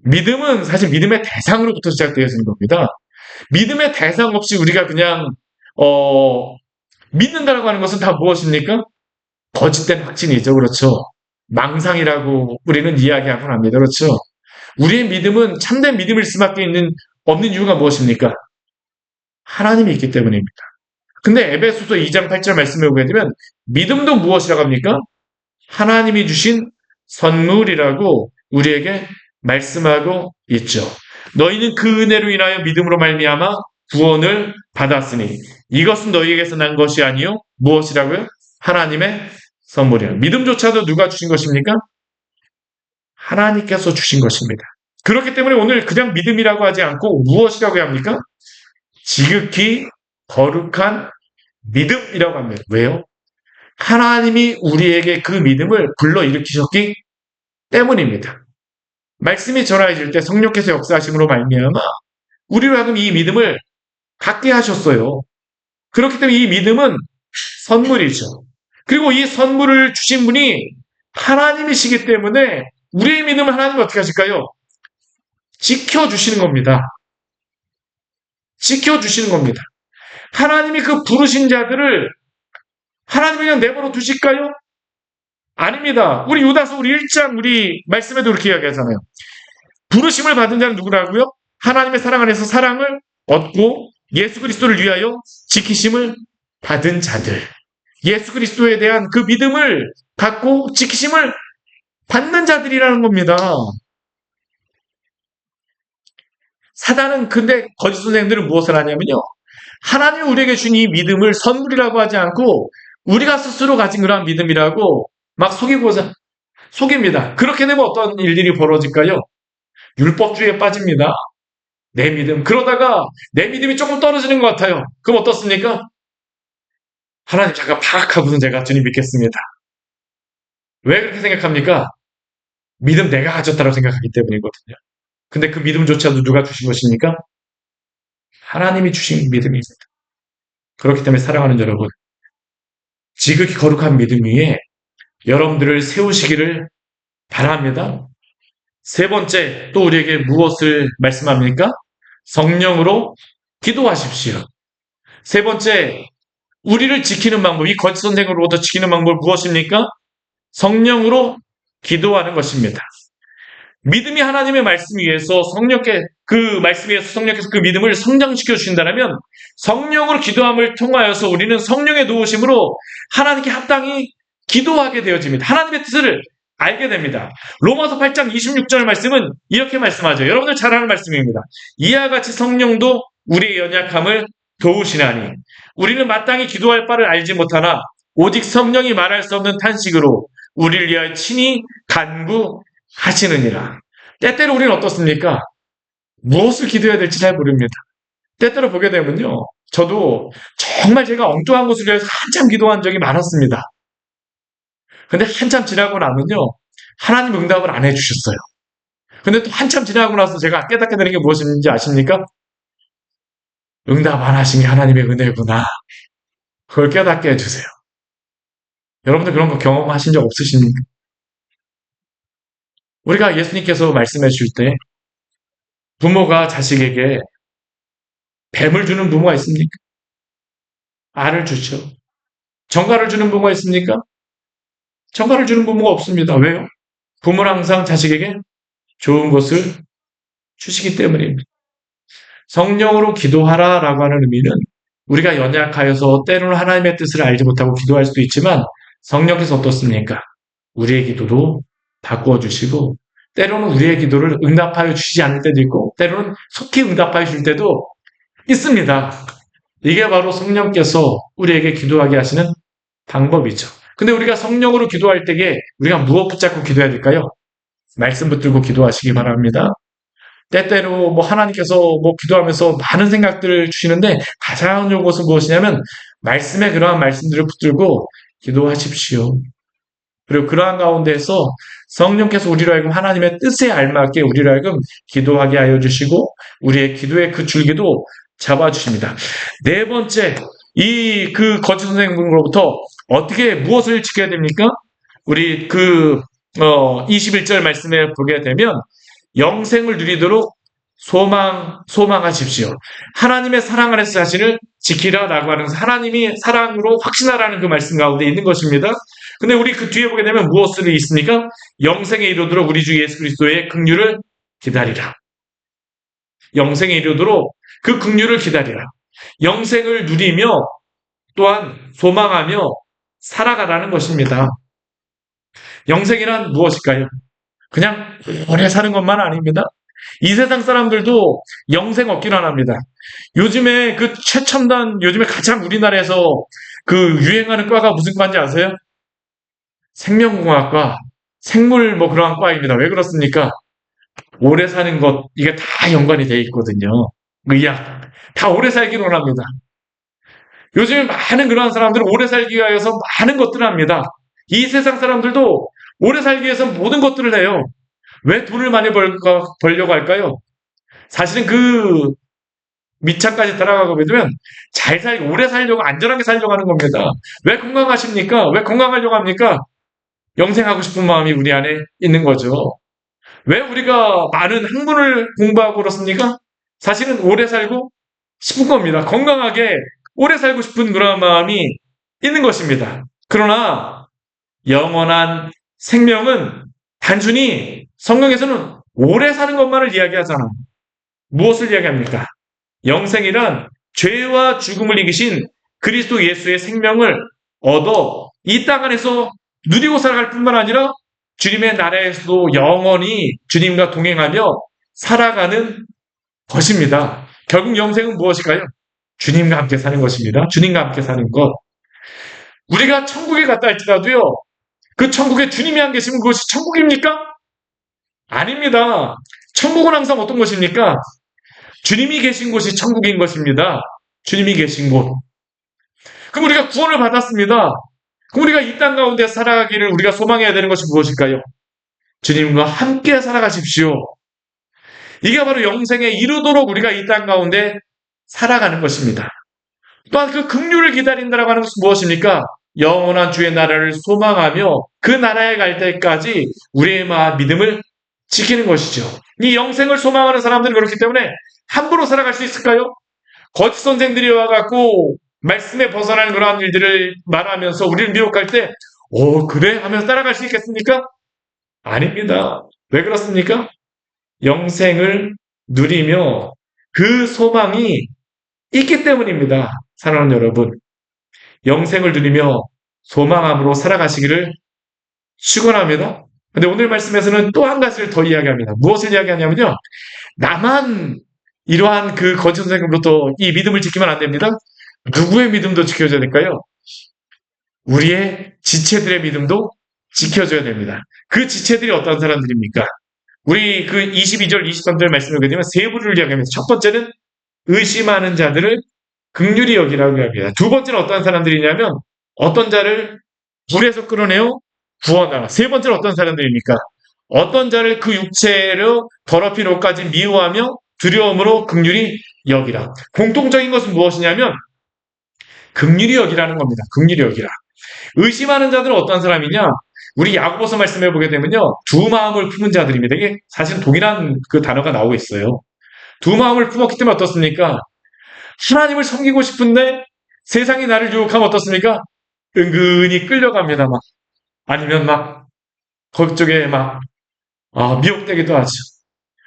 믿음은 사실 믿음의 대상으로부터 시작되어지는 겁니다. 믿음의 대상 없이 우리가 그냥 믿는다라고 하는 것은 다 무엇입니까? 거짓된 확신이죠. 그렇죠. 망상이라고 우리는 이야기하곤 합니다. 그렇죠. 우리의 믿음은 참된 믿음일 수밖에 없는 이유가 무엇입니까? 하나님이 있기 때문입니다. 근데 에베소서 2장 8절 말씀을 보게 되면 믿음도 무엇이라고 합니까? 하나님이 주신 선물이라고 우리에게 말씀하고 있죠. 너희는 그 은혜로 인하여 믿음으로 말미암아 구원을 받았으니 이것은 너희에게서 난 것이 아니요 무엇이라고요? 하나님의 선물이요. 믿음조차도 누가 주신 것입니까? 하나님께서 주신 것입니다. 그렇기 때문에 오늘 그냥 믿음이라고 하지 않고 무엇이라고 합니까? 지극히 거룩한 믿음이라고 합니다. 왜요? 하나님이 우리에게 그 믿음을 불러일으키셨기 때문입니다. 말씀이 전하여질 때 성령께서 역사하심으로 말미암아 우리로 하여금 이 믿음을 갖게 하셨어요. 그렇기 때문에 이 믿음은 선물이죠. 그리고 이 선물을 주신 분이 하나님이시기 때문에 우리의 믿음을 하나님이 어떻게 하실까요? 지켜주시는 겁니다. 지켜주시는 겁니다. 하나님이 그 부르신 자들을 하나님이 그냥 내버려 두실까요? 아닙니다. 우리 유다서 우리 1장 우리 말씀에도 그렇게 이야기하잖아요. 부르심을 받은 자는 누구라고요? 하나님의 사랑 안에서 사랑을 얻고 예수 그리스도를 위하여 지키심을 받은 자들. 예수 그리스도에 대한 그 믿음을 갖고 지키심을 받는 자들이라는 겁니다. 사단은 근데 거짓 선생들은 무엇을 하냐면요. 하나님이 우리에게 준 이 믿음을 선물이라고 하지 않고 우리가 스스로 가진 그러한 믿음이라고 막 속입니다. 그렇게 되면 어떤 일들이 벌어질까요? 율법주의에 빠집니다. 내 믿음. 그러다가 내 믿음이 조금 떨어지는 것 같아요. 그럼 어떻습니까? 하나님 잠깐 파악하고선 제가 주님 믿겠습니다. 왜 그렇게 생각합니까? 믿음 내가 가졌다고 생각하기 때문이거든요. 근데 그 믿음조차도 누가 주신 것입니까? 하나님이 주신 믿음입니다. 그렇기 때문에 사랑하는 여러분, 지극히 거룩한 믿음 위에 여러분들을 세우시기를 바랍니다. 세 번째, 또 우리에게 무엇을 말씀합니까? 성령으로 기도하십시오. 세 번째, 우리를 지키는 방법, 이 거짓 선생으로부터 지키는 방법은 무엇입니까? 성령으로 기도하는 것입니다. 믿음이 하나님의 말씀 위에서 성령께 그 말씀 위에서 성령께서 그 믿음을 성장시켜 주신다면 성령으로 기도함을 통하여서 우리는 성령의 도우심으로 하나님께 합당히 기도하게 되어집니다. 하나님의 뜻을 알게 됩니다. 로마서 8장 26절 말씀은 이렇게 말씀하죠. 여러분들 잘 아는 말씀입니다. 이와 같이 성령도 우리의 연약함을 도우시나니 우리는 마땅히 기도할 바를 알지 못하나 오직 성령이 말할 수 없는 탄식으로 우리를 위하여 친히 간구하시느니라. 때때로 우리는 어떻습니까? 무엇을 기도해야 될지 잘 모릅니다. 때때로 보게 되면요. 저도 정말 제가 엉뚱한 것을 위해서 한참 기도한 적이 많았습니다. 근데 한참 지나고 나면요. 하나님 응답을 안 해주셨어요. 근데 또 한참 지나고 나서 제가 깨닫게 되는 게 무엇인지 아십니까? 응답 안 하신 게 하나님의 은혜구나. 그걸 깨닫게 해주세요. 여러분들 그런 거 경험하신 적 없으십니까? 우리가 예수님께서 말씀해 주실 때 부모가 자식에게 뱀을 주는 부모가 있습니까? 알을 주죠. 정갈을 주는 부모가 있습니까? 정갈을 주는 부모가 없습니다. 왜요? 부모는 항상 자식에게 좋은 것을 주시기 때문입니다. 성령으로 기도하라라고 하는 의미는 우리가 연약하여서 때로는 하나님의 뜻을 알지 못하고 기도할 수도 있지만 성령께서 어떻습니까? 우리의 기도도 바꾸어 주시고 때로는 우리의 기도를 응답하여 주시지 않을 때도 있고 때로는 속히 응답하여 줄 때도 있습니다. 이게 바로 성령께서 우리에게 기도하게 하시는 방법이죠. 근데 우리가 성령으로 기도할 때에 우리가 무엇 붙잡고 기도해야 될까요? 말씀 붙들고 기도하시기 바랍니다. 때때로 하나님께서 기도하면서 많은 생각들을 주시는데 가장 좋은 것은 무엇이냐면 말씀에 그러한 말씀들을 붙들고 기도하십시오. 그리고 그러한 가운데에서 성령께서 우리로 하여금 하나님의 뜻에 알맞게 우리로 하여금 기도하게 하여 주시고 우리의 기도의 그 줄기도 잡아주십니다. 네 번째, 이 그 거짓 선생님으로부터 어떻게 무엇을 지켜야 됩니까? 우리 21절 말씀에 보게 되면 영생을 누리도록 소망하십시오. 하나님의 사랑 안에서 자신을 지키라라고 하는 하나님이 사랑으로 확신하라는 그 말씀 가운데 있는 것입니다. 근데 우리 그 뒤에 보게 되면 무엇을 있습니까? 영생에 이르도록 우리 주 예수 그리스도의 긍휼을 기다리라. 영생에 이르도록 그 긍휼을 기다리라. 영생을 누리며 또한 소망하며 살아가라는 것입니다. 영생이란 무엇일까요? 그냥 오래 사는 것만 아닙니다. 이 세상 사람들도 영생 얻기를 원합니다. 요즘에 그 최첨단, 요즘에 가장 우리나라에서 그 유행하는 과가 무슨 과인지 아세요? 생명공학과, 생물 뭐 그러한 과입니다. 왜 그렇습니까? 오래 사는 것, 이게 다 연관이 돼 있거든요. 의학. 다 오래 살기를 원합니다. 요즘 많은 그러한 사람들은 오래 살기 위해서 많은 것들을 합니다. 이 세상 사람들도 오래 살기 위해서 모든 것들을 해요. 왜 돈을 많이 벌려고 할까요? 사실은 그 밑창까지 따라가고 보면 잘 살고 오래 살려고 안전하게 살려고 하는 겁니다. 왜 건강하십니까? 왜 건강하려고 합니까? 영생하고 싶은 마음이 우리 안에 있는 거죠. 왜 우리가 많은 학문을 공부하고 그렇습니까? 사실은 오래 살고 싶은 겁니다. 건강하게 오래 살고 싶은 그런 마음이 있는 것입니다. 그러나 영원한 생명은 단순히 성경에서는 오래 사는 것만을 이야기하잖아. 무엇을 이야기합니까? 영생이란 죄와 죽음을 이기신 그리스도 예수의 생명을 얻어 이 땅 안에서 누리고 살아갈 뿐만 아니라 주님의 나라에서도 영원히 주님과 동행하며 살아가는 것입니다. 결국 영생은 무엇일까요? 주님과 함께 사는 것입니다. 주님과 함께 사는 것. 우리가 천국에 갔다 할지라도요, 그 천국에 주님이 안 계시면 그것이 천국입니까? 아닙니다. 천국은 항상 어떤 것입니까? 주님이 계신 곳이 천국인 것입니다. 주님이 계신 곳. 그럼 우리가 구원을 받았습니다. 그럼 우리가 이 땅 가운데 살아가기를 우리가 소망해야 되는 것이 무엇일까요? 주님과 함께 살아가십시오. 이게 바로 영생에 이르도록 우리가 이 땅 가운데 살아가는 것입니다. 또한 그 긍휼을 기다린다라고 하는 것은 무엇입니까? 영원한 주의 나라를 소망하며 그 나라에 갈 때까지 우리의 믿음을 지키는 것이죠. 이 영생을 소망하는 사람들은 그렇기 때문에 함부로 살아갈 수 있을까요? 거짓 선생들이 와갖고 말씀에 벗어나는 그러한 일들을 말하면서 우리를 미혹할 때, 그래? 하면서 따라갈 수 있겠습니까? 아닙니다. 왜 그렇습니까? 영생을 누리며 그 소망이 있기 때문입니다. 사랑하는 여러분, 영생을 누리며 소망함으로 살아가시기를 축원합니다. 근데 오늘 말씀에서는 또 한 가지를 더 이야기합니다. 무엇을 이야기하냐면요. 나만 이러한 그 거짓 선생으로부터 이 믿음을 지키면 안 됩니다. 누구의 믿음도 지켜줘야 될까요? 우리의 지체들의 믿음도 지켜줘야 됩니다. 그 지체들이 어떤 사람들입니까? 우리 그 22절, 23절 말씀을 보게 되면 세 부류를 이야기합니다. 첫 번째는 의심하는 자들을 긍휼히 여기라고 이야기합니다. 두 번째는 어떤 사람들이냐면 어떤 자를 불에서 끌어내어 구원하라. 세 번째는 어떤 사람들입니까? 어떤 자를 그 육체로 더럽힌 옷까지 미워하며 두려움으로 긍휼히 여기라. 공통적인 것은 무엇이냐면 긍휼히 여기라는 겁니다. 긍휼히 여기라. 의심하는 자들은 어떤 사람이냐? 우리 야고보서 말씀해 보게 되면요. 두 마음을 품은 자들입니다. 이게 사실 동일한 그 단어가 나오고 있어요. 두 마음을 품었기 때문에 어떻습니까? 하나님을 섬기고 싶은데 세상이 나를 유혹하면 어떻습니까? 은근히 끌려갑니다. 막. 아니면 막 그쪽에 막 미혹되기도 하죠.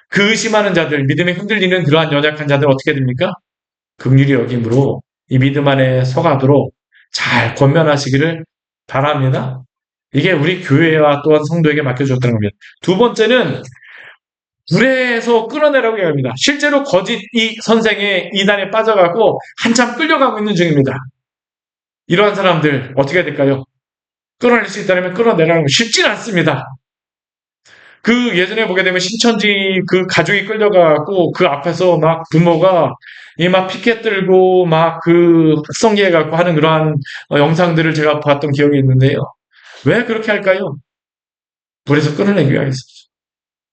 그 의심하는 자들, 믿음에 흔들리는 그러한 연약한 자들 어떻게 됩니까? 긍휼히 여김으로 이 믿음 안에 서가도록 잘 권면하시기를 바랍니다. 이게 우리 교회와 또한 성도에게 맡겨주었다는 겁니다. 두 번째는 불에서 끌어내라고 얘기합니다. 실제로 거짓 이 선생의 이단에 빠져가고 한참 끌려가고 있는 중입니다. 이러한 사람들 어떻게 해야 될까요? 끌어낼 수 있다면 끌어내라는 거 쉽지는 않습니다. 그 예전에 보게 되면 신천지 그 가족이 끌려가고 그 앞에서 막 부모가 이 막 피켓 들고 막 그 확성기해 갖고 하는 그러한 영상들을 제가 봤던 기억이 있는데요. 왜 그렇게 할까요? 불에서 끌어내기 위해서.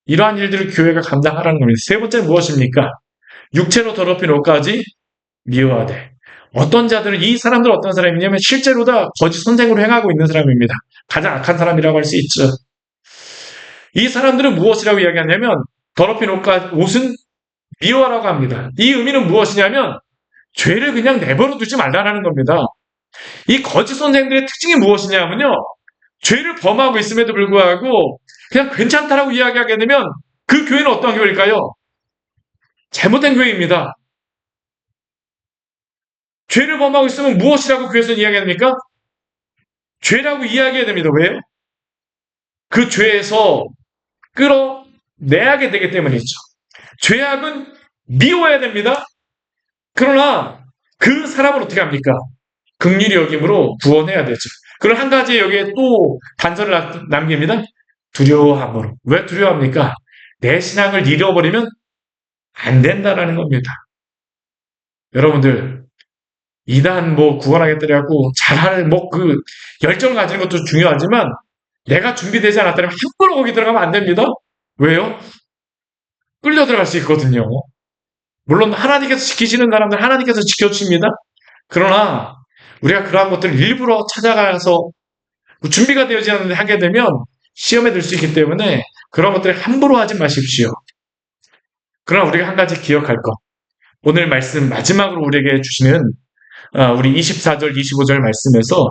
이러한 일들을 교회가 감당하라는 겁니다. 세 번째는 무엇입니까? 육체로 더럽힌 옷까지 미워하되. 어떤 자들은 이 사람들은 어떤 사람이냐면 실제로 다 거짓 선생으로 행하고 있는 사람입니다. 가장 악한 사람이라고 할 수 있죠. 이 사람들은 무엇이라고 이야기하냐면 더럽힌 옷은 미워하라고 합니다. 이 의미는 무엇이냐면 죄를 그냥 내버려 두지 말라는 겁니다. 이 거짓 선생들의 특징이 무엇이냐면요. 죄를 범하고 있음에도 불구하고 그냥 괜찮다라고 이야기하게 되면 그 교회는 어떤 교회일까요? 잘못된 교회입니다. 죄를 범하고 있으면 무엇이라고 교회에서는 이야기합니까? 죄라고 이야기해야 됩니다. 왜요? 그 죄에서 끌어내야게 되기 때문이죠. 죄악은 미워야 됩니다. 그러나 그 사람을 어떻게 합니까? 긍휼히 여김으로 구원해야 되죠. 그리고 한 가지 여기에 또 단서를 남깁니다. 두려워함으로. 왜 두려워합니까? 내 신앙을 잃어버리면 안 된다라는 겁니다. 여러분들, 이단 구원하겠다고 잘하는 열정을 가지는 것도 중요하지만 내가 준비되지 않았다면 함부로 거기 들어가면 안 됩니다. 왜요? 끌려 들어갈 수 있거든요. 물론 하나님께서 지키시는 사람들 하나님께서 지켜주십니다. 그러나 우리가 그러한 것들을 일부러 찾아가서 준비가 되어지 않는데 하게 되면 시험에 들 수 있기 때문에 그런 것들을 함부로 하지 마십시오. 그러나 우리가 한 가지 기억할 것. 오늘 말씀 마지막으로 우리에게 주시는 우리 24절, 25절 말씀에서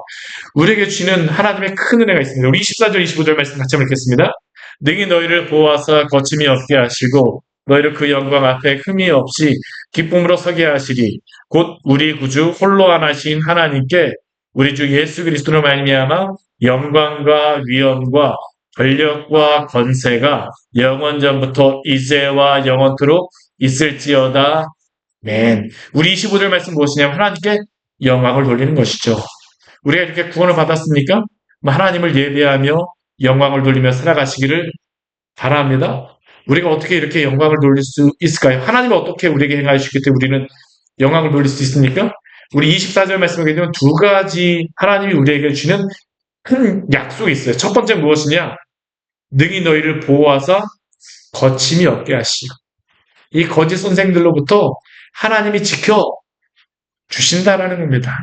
우리에게 주시는 하나님의 큰 은혜가 있습니다. 우리 24절, 25절 말씀 같이 한번 읽겠습니다. 능히 너희를 보호하사 거침이 없게 하시고 너희를 그 영광 앞에 흠이 없이 기쁨으로 서게 하시리. 곧 우리 구주 홀로 하나신 하나님께 우리 주 예수 그리스도로 말미암아 영광과 위엄과 권력과 권세가 영원전부터 이제와 영원토록 있을지어다. 맨. 우리 25절 말씀 무엇이냐면 하나님께 영광을 돌리는 것이죠. 우리가 이렇게 구원을 받았습니까? 하나님을 예배하며 영광을 돌리며 살아가시기를 바랍니다. 우리가 어떻게 이렇게 영광을 돌릴 수 있을까요? 하나님은 어떻게 우리에게 행하시기 때문에 우리는 영광을 돌릴 수 있습니까? 우리 24절 말씀에 보면 두 가지 하나님이 우리에게 주는 큰 약속이 있어요. 첫 번째 무엇이냐? 능히 너희를 보호하사 거침이 없게 하시고 이 거짓 선생들로부터 하나님이 지켜 주신다라는 겁니다.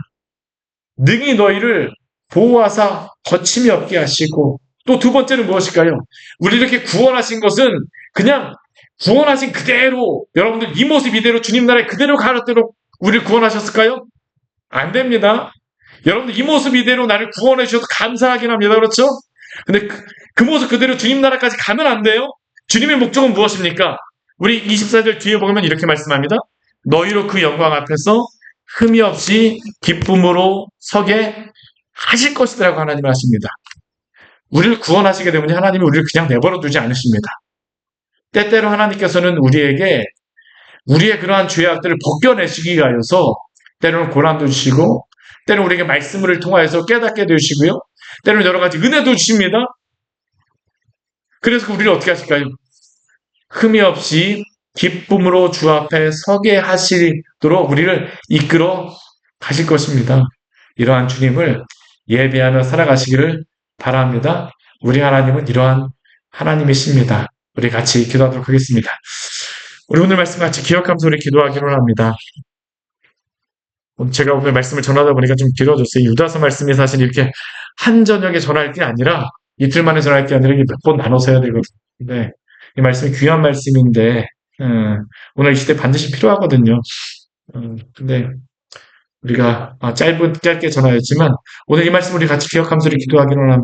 능히 너희를 보호하사 거침이 없게 하시고 또 두 번째는 무엇일까요? 우리 이렇게 구원하신 것은 그냥 구원하신 그대로 여러분들 이 모습 이대로 주님 나라에 그대로 가르도록 우리를 구원하셨을까요? 안 됩니다. 여러분들 이 모습 이대로 나를 구원해 주셔서 감사하긴 합니다. 그렇죠? 근데 그 모습 그대로 주님 나라까지 가면 안 돼요. 주님의 목적은 무엇입니까? 우리 24절 뒤에 보면 이렇게 말씀합니다. 너희로 그 영광 앞에서 흠이 없이 기쁨으로 서게 하실 것이라고 하나님은 하십니다. 우리를 구원하시게 되면 하나님이 우리를 그냥 내버려 두지 않으십니다. 때때로 하나님께서는 우리에게 우리의 그러한 죄악들을 벗겨내시기 위하여서 때로는 고난도 주시고 때로는 우리에게 말씀을 통하여서 깨닫게 해주시고요. 때로는 여러 가지 은혜도 주십니다. 그래서 우리를 어떻게 하실까요? 흠이 없이 기쁨으로 주 앞에 서게 하시도록 우리를 이끌어 가실 것입니다. 이러한 주님을 예배하며 살아가시기를 바랍니다. 우리 하나님은 이러한 하나님이십니다. 우리 같이 기도하도록 하겠습니다. 우리 오늘 말씀 같이 기억하면서 우리 기도하기로 합니다. 제가 오늘 말씀을 전하다 보니까 좀 길어졌어요. 유다서 말씀이 사실 이렇게 한 저녁에 전할 게 아니라 이틀 만에 전할 게 아니라 몇 번 나눠서 해야 되거든요. 네. 이 말씀이 귀한 말씀인데 오늘 이 시대 반드시 필요하거든요. 근데 우리가 짧게 전하였지만 오늘 이 말씀 우리 같이 기억하면서 기도하기로 합니다.